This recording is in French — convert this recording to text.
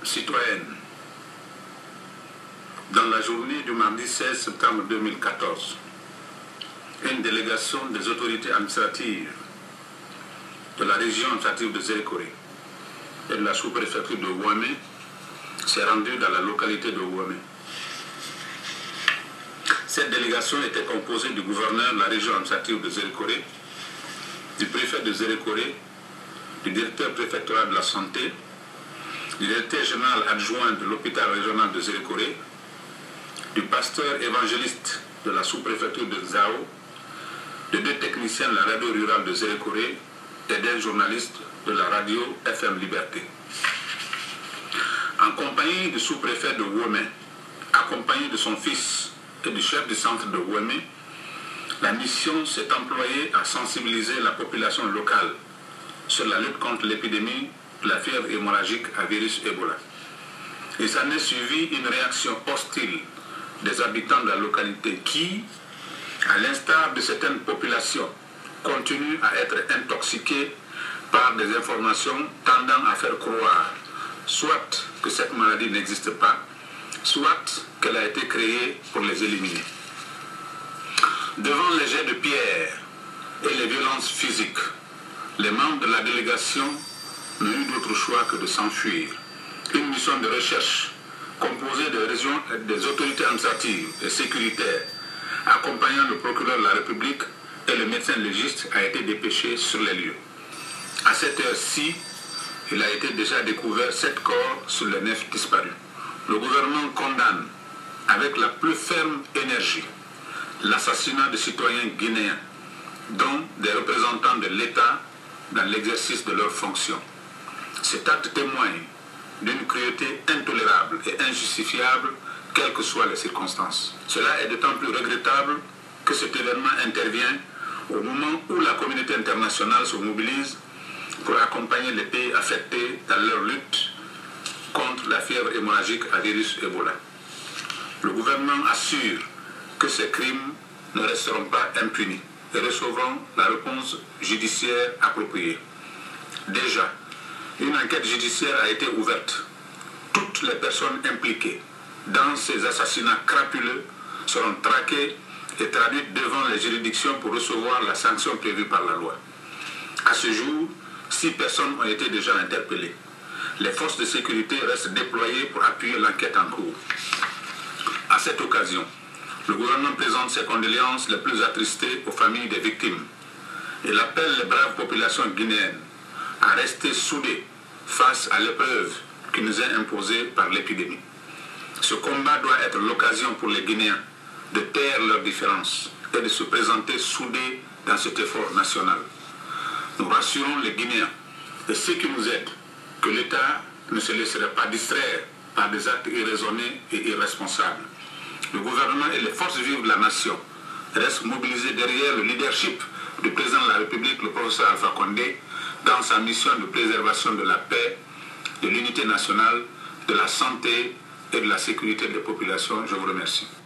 citoyenne. Dans la journée du mardi 16 septembre 2014, une délégation des autorités administratives de la région administrative de Zérékoré et de la sous-préfecture de Ouamé s'est rendue dans la localité de Ouamé. Cette délégation était composée du gouverneur de la région administrative de Zérékoré, du préfet de Zérékoré, du directeur préfectoral de la santé, du directeur général adjoint de l'hôpital régional de Zérékoré, du pasteur évangéliste de la sous-préfecture de Zao, de 2 techniciens de la radio rurale de Zérékoré et d'un journaliste de la radio FM Liberté. En compagnie du sous-préfet de Ouamé, accompagné de son fils et du chef du centre de Ouamé, la mission s'est employée à sensibiliser la population locale sur la lutte contre l'épidémie de la fièvre hémorragique à virus Ebola. Il s'en est suivi une réaction hostile des habitants de la localité qui, à l'instar de certaines populations, continuent à être intoxiquées par des informations tendant à faire croire soit que cette maladie n'existe pas, soit qu'elle a été créée pour les éliminer. Devant les jets de pierre et les violences physiques, les membres de la délégation n'ont eu d'autre choix que de s'enfuir. Une mission de recherche composée des autorités administratives et sécuritaires, accompagnant le procureur de la République et le médecin légiste, a été dépêchée sur les lieux. À cette heure-ci, il a été déjà découvert 7 corps sur les 9 disparus. Le gouvernement condamne avec la plus ferme énergie l'assassinat de citoyens guinéens, dont des représentants de l'État dans l'exercice de leurs fonctions. Cet acte témoigne d'une cruauté intolérable et injustifiable, quelles que soient les circonstances. Cela est d'autant plus regrettable que cet événement intervient au moment où la communauté internationale se mobilise pour accompagner les pays affectés dans leur lutte contre la fièvre hémorragique à virus Ebola. Le gouvernement assure que ces crimes ne resteront pas impunis et recevront la réponse judiciaire appropriée. Déjà, une enquête judiciaire a été ouverte. Toutes les personnes impliquées dans ces assassinats crapuleux seront traquées et traduites devant les juridictions pour recevoir la sanction prévue par la loi. À ce jour, 6 personnes ont été déjà interpellées. Les forces de sécurité restent déployées pour appuyer l'enquête en cours. À cette occasion, le gouvernement présente ses condoléances les plus attristées aux familles des victimes. Il appelle les braves populations guinéennes à rester soudées face à l'épreuve qui nous est imposée par l'épidémie. Ce combat doit être l'occasion pour les Guinéens de taire leurs différences et de se présenter soudés dans cet effort national. Nous rassurons les Guinéens et ceux qui nous aident que l'État ne se laisserait pas distraire par des actes irraisonnés et irresponsables. Le gouvernement et les forces vives de la nation restent mobilisés derrière le leadership du président de la République, le professeur Alpha Condé, dans sa mission de préservation de la paix, de l'unité nationale, de la santé et de la sécurité des populations. Je vous remercie.